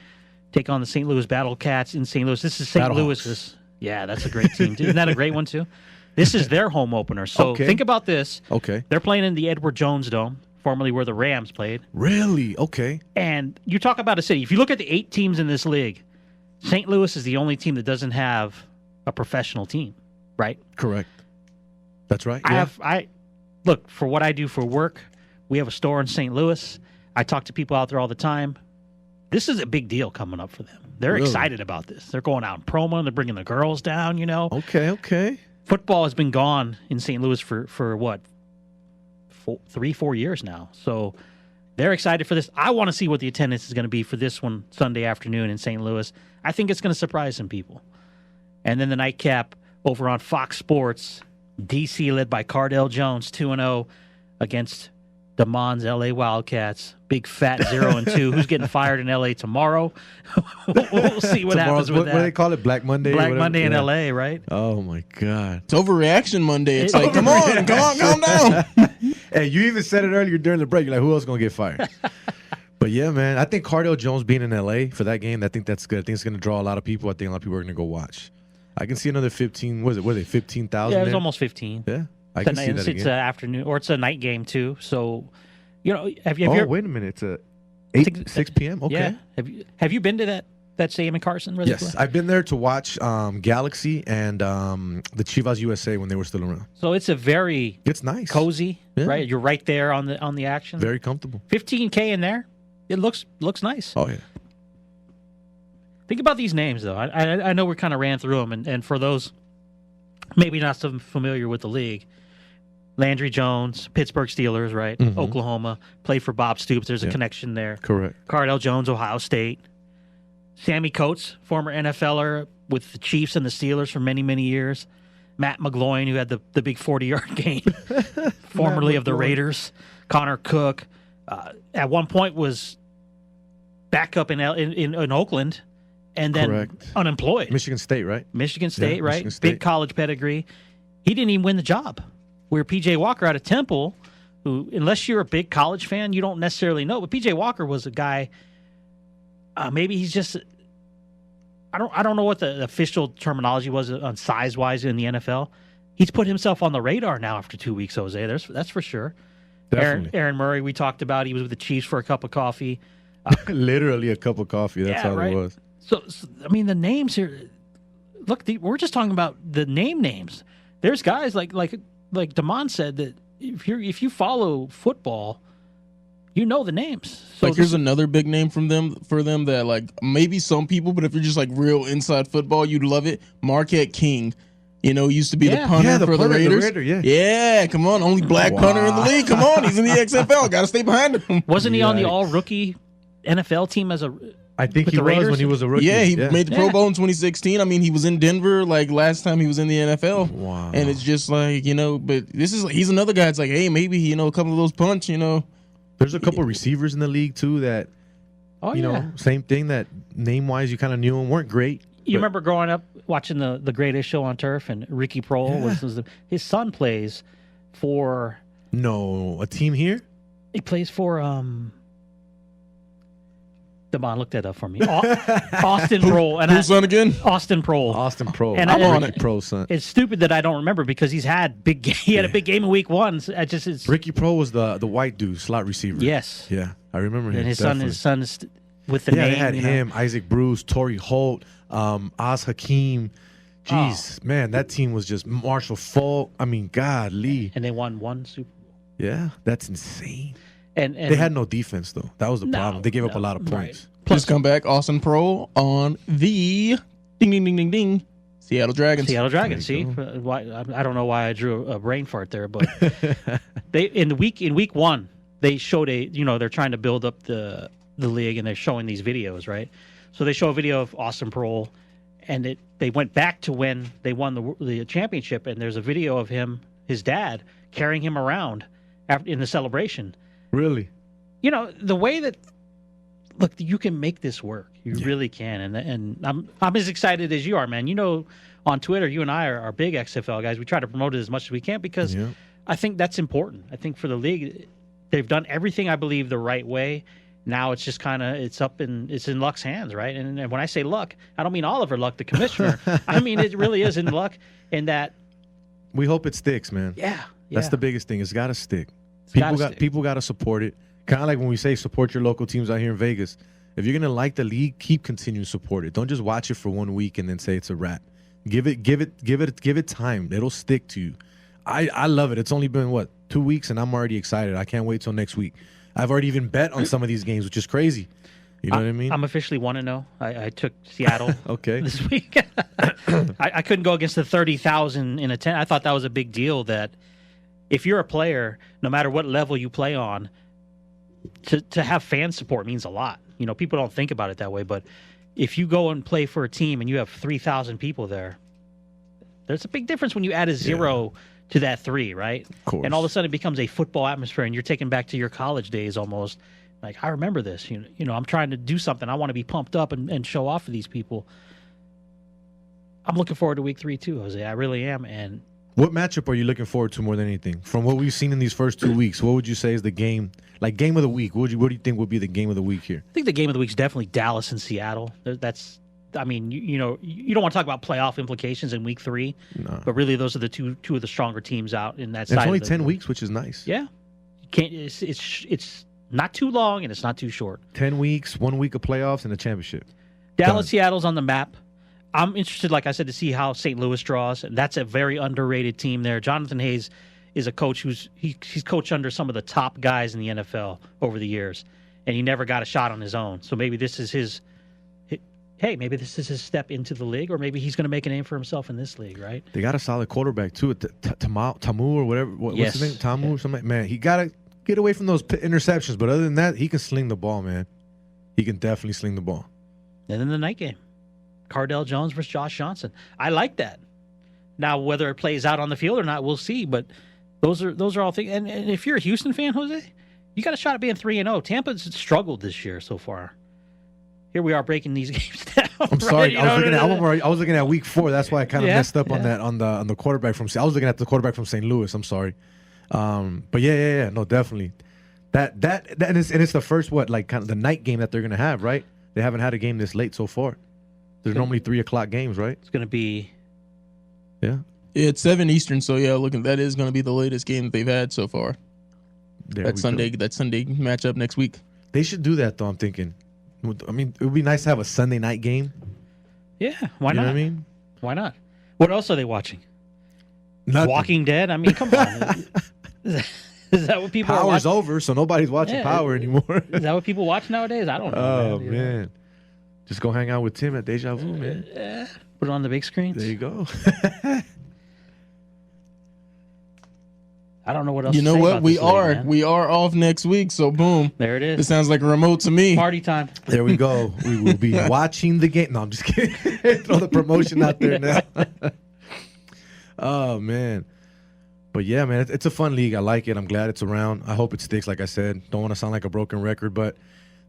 take on the St. Louis Battle Cats in St. Louis. This is St. Louis's. Yeah, that's a great team. Isn't that a great one, too? This is their home opener. So think about this. Okay. They're playing in the Edward Jones Dome, formerly where the Rams played. Really? Okay. And you talk about a city. If you look at the 8 teams in this league, St. Louis is the only team that doesn't have a professional team, right? Correct. That's right. Yeah. I look, for what I do for work, we have a store in St. Louis. I talk to people out there all the time. This is a big deal coming up for them. They're excited about this. They're going out in promo. They're bringing the girls down, Okay. Football has been gone in St. Louis for what, 3-4 years now. So they're excited for this. I want to see what the attendance is going to be for this one Sunday afternoon in St. Louis. I think it's going to surprise some people. And then the nightcap over on Fox Sports, DC led by Cardell Jones, 2-0 against the Mons LA Wildcats. Big fat 0-2. Who's getting fired in LA tomorrow? We'll see what happens with that. What do they call it? Black Monday? Black Monday in LA, right? Oh, my God. It's Overreaction Monday. It's like, come on, calm down. Hey, you even said it earlier during the break. You're like, who else is going to get fired? But, yeah, man, I think Cardell Jones being in L.A. for that game, I think that's good. I think it's going to draw a lot of people. I think a lot of people are going to go watch. I can see another 15, was it 15,000? Yeah, it was almost 15. Yeah, I can see that again. It's an afternoon, or it's a night game, too. So, have you wait a minute. 6 p.m. Okay. Yeah. Have you been to that stadium in Carson? Where they Yes, play? I've been there to watch Galaxy and the Chivas USA when they were still around. So it's a very It's nice, cozy, Yeah. right? You're right there on the action. very comfortable. $15K in there. It looks nice. Oh yeah. Think about these names, though. I know we kind of ran through them, and for those maybe not so familiar with the league, Landry Jones, Pittsburgh Steelers, right? Mhm. Oklahoma, played for Bob Stoops. There's a Yeah. connection there. Correct. Cardell Jones, Ohio State. Sammy Coates, former NFLer with the Chiefs and the Steelers for many, many years. Matt McGloin, who had the big 40-yard game, formerly of the Raiders. Connor Cook, at one point was backup in Oakland, and then Correct. unemployed. Michigan State, right? Michigan State, Yeah, right? Michigan State. Big college pedigree. He didn't even win the job. Where P.J. Walker out of Temple, who, unless you're a big college fan, you don't necessarily know. But P.J. Walker was a guy. Maybe he's just. I don't know what the official terminology was on size wise in the NFL. He's put himself on the radar now after 2 weeks, Jose. That's for sure. Definitely. Aaron Murray, we talked about. He was with the Chiefs for a cup of coffee. Literally a cup of coffee. That's Yeah, all right. it was. So, I mean, the names here. Look, we're just talking about the names. There's guys like Damon said that if you follow football, you know the names. So Like, here's another big name for them that, like, maybe some people, but if you're just like real inside football, you'd love it. Marquette King, used to be Yeah. the punter Yeah, the for punter, the the Raiders. Raider, yeah. Yeah, come on, only black punter in the league. Come on, he's in the XFL. Got to stay behind him. wasn't he on the Yikes. all rookie NFL team as a? I think With he the was Raiders? when he was a rookie. Yeah, he made the Pro Yeah. Bowl in 2016. I mean, he was in Denver like last time he was in the NFL. Wow. And it's just like, but he's another guy. It's like, hey, maybe, a couple of those punch, There's a couple receivers in the league too that Oh you yeah. know, same thing. That name wise, you kind of knew them, weren't great. You but- remember growing up watching the Greatest Show on Turf, and Ricky Prohl his son plays for. No, a team here. He plays for Damon, look that up for me. Austin Prohl. And Who's son again? Austin Prohl. Austin Pro. And I'm on Ricky it. Pro, son. It's stupid that I don't remember because he had a big game in week 1. So it's Ricky Pro was the white dude, slot receiver. yes. Yeah, I remember him. And his definitely. son is with the Yeah, name. they had you know. him, Isaac Bruce, Torrey Holt, Oz Hakeem. Jeez, man, that team was just Marshall Falk. I mean, golly. And they won one Super Bowl. Yeah, that's insane. And They had no defense, though. That was the No, problem. They gave up a no, lot of right. points. Just come back, Austin Pro on the ding ding ding ding ding Seattle Dragons. Seattle Dragons. There See, you why I don't know why I drew a brain fart there, but they in week 1 they showed they're trying to build up the league and they're showing these videos, right? So they show a video of Austin Prohl, and they went back to when they won the championship, and there's a video of his dad carrying him around in the celebration. Really? You know the way that. Look, you can make this work. You really can, and I'm as excited as you are, man. You know, on Twitter, you and I are big XFL guys. We try to promote it as much as we can because Yeah. I think that's important. I think for the league, they've done everything I believe the right way. Now it's just kind of it's in Luck's hands, right? And when I say Luck, I don't mean Oliver Luck, the commissioner. I mean it really is in Luck, in that We hope it sticks, man. yeah. That's the biggest thing. It's got to stick. gotta People got to support it. Kind of like when we say support your local teams out here in Vegas. If you're gonna like the league, keep continuing to support it. Don't just watch it for 1 week and then say it's a wrap. Give it time. It'll stick to you. I love it. It's only been 2 weeks and I'm already excited. I can't wait till next week. I've already even bet on some of these games, which is crazy. You know what I mean? I'm officially 1-0. I took Seattle Okay. this week. I couldn't go against the 30,000 in attendance. I thought that was a big deal that if you're a player, no matter what level you play on, to have fan support means a lot. You know, people don't think about it that way, but if you go and play for a team and you have 3,000 people there, there's a big difference when you add a 0 to that 3, right? Of course. And all of a sudden it becomes a football atmosphere and you're taken back to your college days almost. Like, I remember this. You know, I'm trying to do something. I want to be pumped up and show off for these people. I'm looking forward to week 3 too, Jose. I really am. And What matchup are you looking forward to more than anything? From what we've seen in these first 2 weeks, what would you say is the game, like game of the week? What do you think would be the game of the week here? I think the game of the week is definitely Dallas and Seattle. That's, I mean, you don't want to talk about playoff implications in week 3, No. but really those are the two of the stronger teams out in that It's side. only of the, 10 weeks, which is nice. Yeah, you can't. It's Not too long, and it's not too short. 10 weeks, 1 week of playoffs, and a championship. Dallas, Done. Seattle's on the map. I'm interested, like I said, to see how St. Louis draws. That's a very underrated team there. Jonathan Hayes is a coach he's coached under some of the top guys in the NFL over the years, and he never got a shot on his own. So maybe this is his step into the league, or maybe he's going to make a name for himself in this league, right? They got a solid quarterback, too. Tamu or whatever. What's his name? Tamu or something? Man, he got to get away from those interceptions. But other than that, he can sling the ball, man. He can definitely sling the ball. And then the night game, Cardell Jones versus Josh Johnson. I like that. Now, whether it plays out on the field or not, we'll see. But those are all things. And if you're a Houston fan, Jose, you got a shot at being 3-0. Tampa's struggled this year so far. Here we are breaking these games down. I'm sorry. I was looking at week 4. That's why I kind of messed up on that on the quarterback from. I was looking at the quarterback from St. Louis. I'm sorry. But yeah. No, definitely. That is, and it's the first kind of the night game that they're gonna have, right? They haven't had a game this late so far. There's normally 3 o'clock games, right? It's gonna be. Yeah. It's 7 Eastern, so yeah, that is going to be the latest game that they've had so far. That Sunday matchup next week. They should do that though. I'm thinking. I mean, it would be nice to have a Sunday night game. Yeah, why not? You know what I mean? Why not? What else are they watching? Nothing. Walking Dead? I mean, come on. Is that what people are watching? Power's over, so nobody's watching Power anymore. Is that what people watch nowadays? I don't know. Oh, man. Just go hang out with Tim at Deja Vu, man. Put it on the big screens. There you go. I don't know what else. You know what? We are off next week, so boom. There it is. It sounds like a remote to me. Party time. There we go. We will be watching the game. No, I'm just kidding. Throw the promotion out there now. Oh man. But yeah, man, it's a fun league. I like it. I'm glad it's around. I hope it sticks. Like I said, don't want to sound like a broken record, but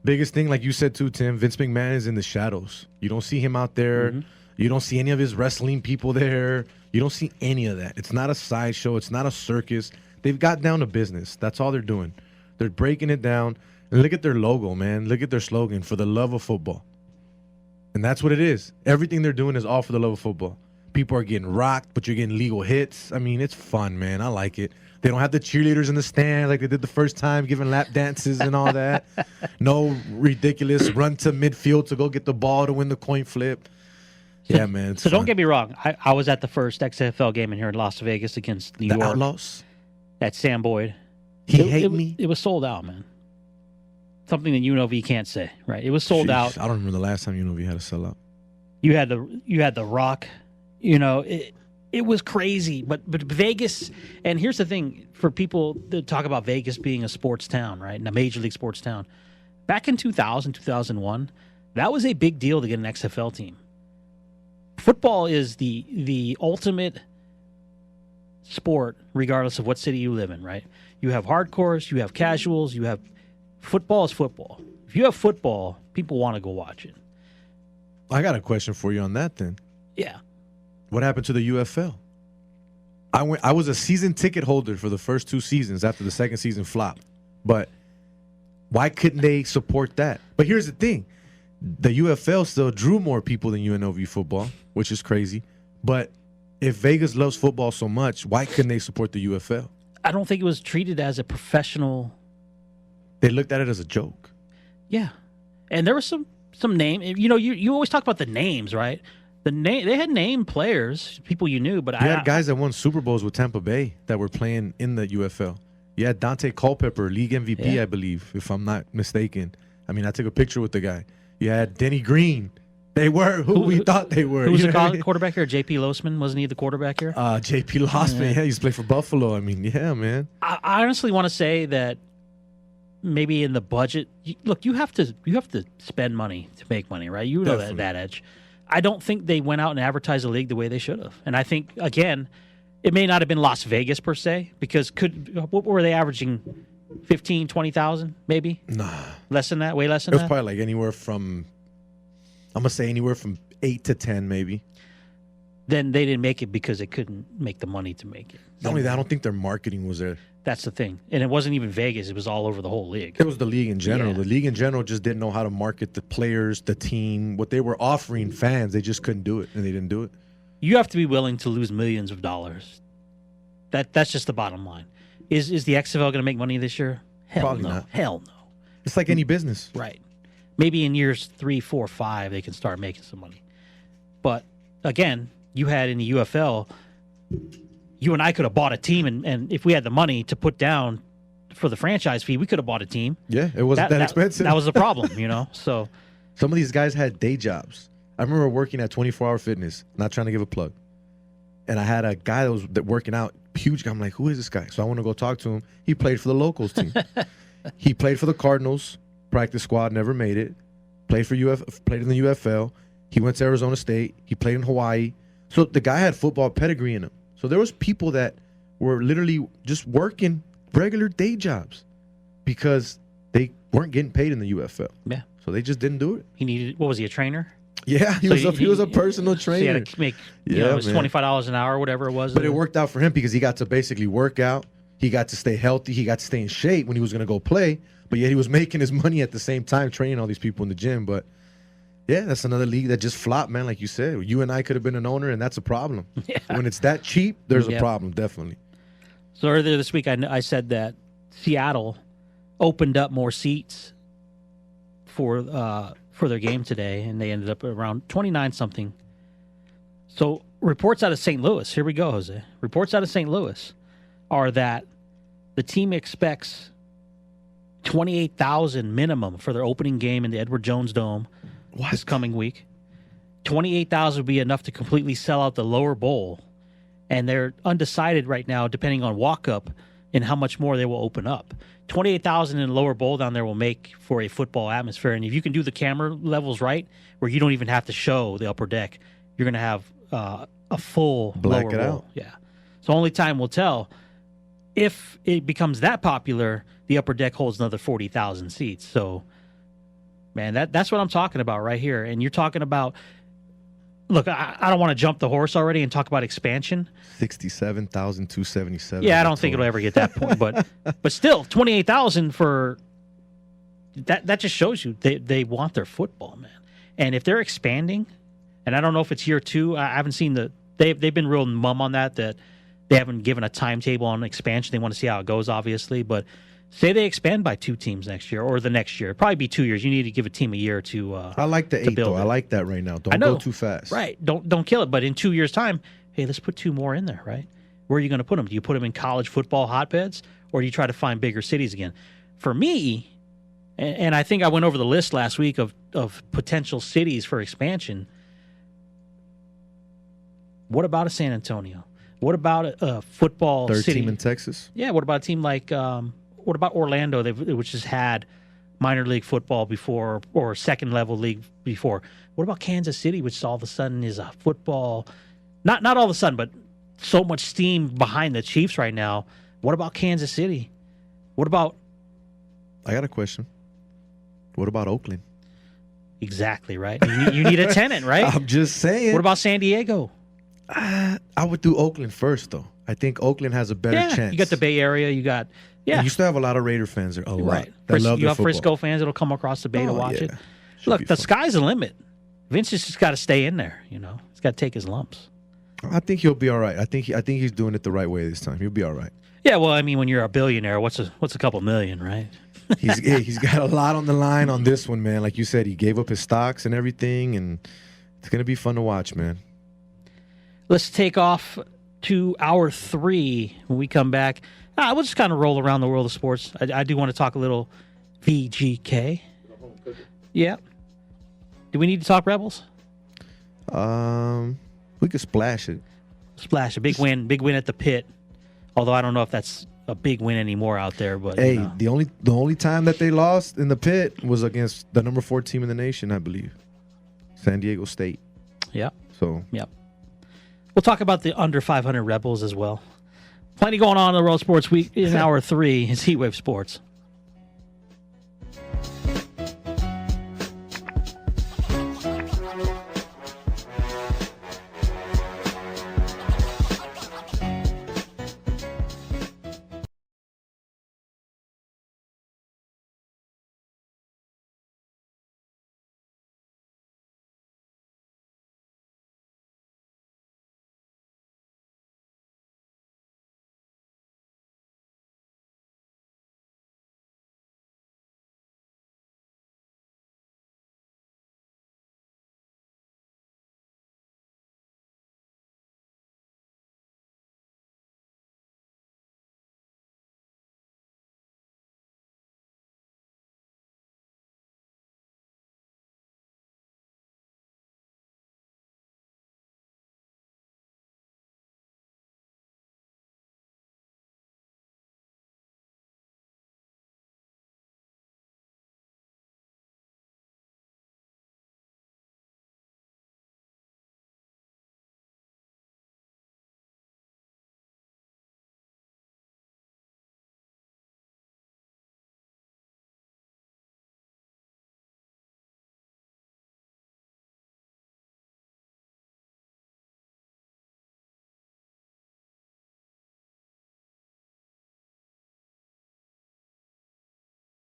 biggest thing, like you said too, Tim, Vince McMahon is in the shadows. You don't see him out there. Mm-hmm. You don't see any of his wrestling people there. You don't see any of that. It's not a sideshow. It's not a circus. They've got down to business. That's all they're doing. They're breaking it down. And look at their logo, man. Look at their slogan, for the love of football. And that's what it is. Everything they're doing is all for the love of football. People are getting rocked, but you're getting legal hits. I mean, it's fun, man. I like it. They don't have the cheerleaders in the stand like they did the first time, giving lap dances and all that. No ridiculous run to midfield to go get the ball to win the coin flip. Yeah, man. So don't get me wrong. I was at the first XFL game in here in Las Vegas against New York. Outlaws? At Sam Boyd. It was sold out, man. Something that UNLV can't say, right? It was sold out. I don't remember the last time UNLV had a sellout. You had the Rock. You know, it was crazy. But Vegas, and here's the thing, for people that talk about Vegas being a sports town, right? And a major league sports town. Back in 2000, 2001, that was a big deal to get an XFL team. Football is the ultimate sport, regardless of what city you live in, right? You have hardcores, you have casuals, you have football is football. If you have football, people want to go watch it. I got a question for you on that then. Yeah. What happened to the UFL? I was a season ticket holder for the first 2 seasons after the second season flopped. But why couldn't they support that? But here's the thing. The UFL still drew more people than UNLV football, which is crazy. But if Vegas loves football so much, why couldn't they support the UFL? I don't think it was treated as a professional. They looked at it as a joke. Yeah. And there was some name. You know, you always talk about the names, right? They had named players, people you knew, but you had guys that won Super Bowls with Tampa Bay that were playing in the UFL. You had Dante Culpepper, league MVP, I believe, if I'm not mistaken. I mean, I took a picture with the guy. You had Denny Green. They were who we thought they were. Who was the quarterback here? J.P. Losman? Wasn't he the quarterback here? J.P. Losman, yeah, he used to play for Buffalo. I mean, yeah, man. I honestly want to say that maybe in the budget, look, you have to spend money to make money, right? You know that edge. I don't think they went out and advertised the league the way they should have. And I think, again, it may not have been Las Vegas per se, because what were they averaging? 15, 20,000 maybe? Nah. Less than that? Way less than that? It was probably like anywhere from 8 to 10 maybe. Then they didn't make it because they couldn't make the money to make it. Not only that, I don't think their marketing was there. That's the thing. And it wasn't even Vegas. It was all over the whole league. It was the league in general. Yeah. The league in general just didn't know how to market the players, the team, what they were offering fans. They just couldn't do it, and they didn't do it. You have to be willing to lose millions of dollars. That's just the bottom line. Is the XFL going to make money this year? Hell Probably no. Not. Hell no. It's like any business. Right. Maybe in years 3, 4, 5, they can start making some money. But again, you had in the UFL, you and I could have bought a team, and if we had the money to put down for the franchise fee, we could have bought a team. Yeah, it wasn't that expensive. That was the problem, you know. So some of these guys had day jobs. I remember working at 24 Hour Fitness, not trying to give a plug. And I had a guy that was working out, huge guy. I'm like, who is this guy? So I want to go talk to him. He played for the locals team. He played for the Cardinals, practice squad, never made it. Played in the UFL. He went to Arizona State. He played in Hawaii. So the guy had football pedigree in him. So there was people that were literally just working regular day jobs because they weren't getting paid in the UFL. Yeah. So they just didn't do it. He needed, what was he, a trainer? Yeah, he was a personal trainer. So he had to make, it was $25 an hour, whatever it was. But it worked out for him because he got to basically work out. He got to stay healthy. He got to stay in shape when he was going to go play. But yet he was making his money at the same time training all these people in the gym. But yeah, that's another league that just flopped, man. Like you said, you and I could have been an owner, and that's a problem. Yeah. When it's that cheap, there's a problem, definitely. So earlier this week, I said that Seattle opened up more seats for their game today, and they ended up around 29-something. So reports out of St. Louis, here we go, Jose. Reports out of St. Louis are that the team expects 28,000 minimum for their opening game in the Edward Jones Dome this coming week. 28,000 would be enough to completely sell out the lower bowl, and they're undecided right now, depending on walk-up, and how much more they will open up. 28,000 in the lower bowl down there will make for a football atmosphere. And if you can do the camera levels right, where you don't even have to show the upper deck, you're going to have a full black lower it bowl. out. Yeah. So only time will tell. If it becomes that popular, the upper deck holds another 40,000 seats. So, man, that's what I'm talking about right here. And you're talking about, look, I don't want to jump the horse already and talk about expansion. 67,277. Yeah, I don't think it'll ever get that point, but still, 28,000 for that just shows you they want their football, man. And if they're expanding, and I don't know if it's year 2, I haven't seen they've been real mum on that they haven't given a timetable on expansion. They want to see how it goes, obviously, but say they expand by 2 teams next year or the next year. It'd probably be 2 years. You need to give a team a year to. I like the 8 though. I like that right now. Don't go too fast. Right. Don't kill it. But in 2 years' time, hey, let's put 2 more in there. Right. Where are you going to put them? Do you put them in college football hotbeds, or do you try to find bigger cities again? For me, and I think I went over the list last week of potential cities for expansion. What about a San Antonio? What about a football third city? Team in Texas? Yeah. What about a team like? What about Orlando, which has had minor league football before or second level league before? What about Kansas City, which all of a sudden is a football? Not all of a sudden, but so much steam behind the Chiefs right now. What about Kansas City? What about? I got a question. What about Oakland? Exactly right. You need a tenant, right? I'm just saying. What about San Diego? I would do Oakland first, though. I think Oakland has a better chance. You got the Bay Area. You got and you still have a lot of Raider fans there. A lot. Right. Love you their have football. Frisco fans that'll come across the bay to watch it. Should Look, be the fun. sky's the limit. Vince just got to stay in there. You know, he's got to take his lumps. I think he'll be all right. I think he's doing it the right way this time. He'll be all right. Yeah, well, I mean, when you're a billionaire, what's a couple million, right? He's got a lot on the line on this one, man. Like you said, he gave up his stocks and everything, and it's gonna be fun to watch, man. Let's take off to hour 3 when we come back. We'll just kind of roll around the world of sports. I do want to talk a little VGK. Yeah. Do we need to talk Rebels? We could splash it. Splash a big win at the pit. Although I don't know if that's a big win anymore out there. But hey, you know. the only time that they lost in the pit was against the number 4 team in the nation, I believe, San Diego State. Yeah. So. Yep. We'll talk about the under 500 Rebels as well. Plenty going on in the World Sports Week in hour 3. It's HeatWave Sports.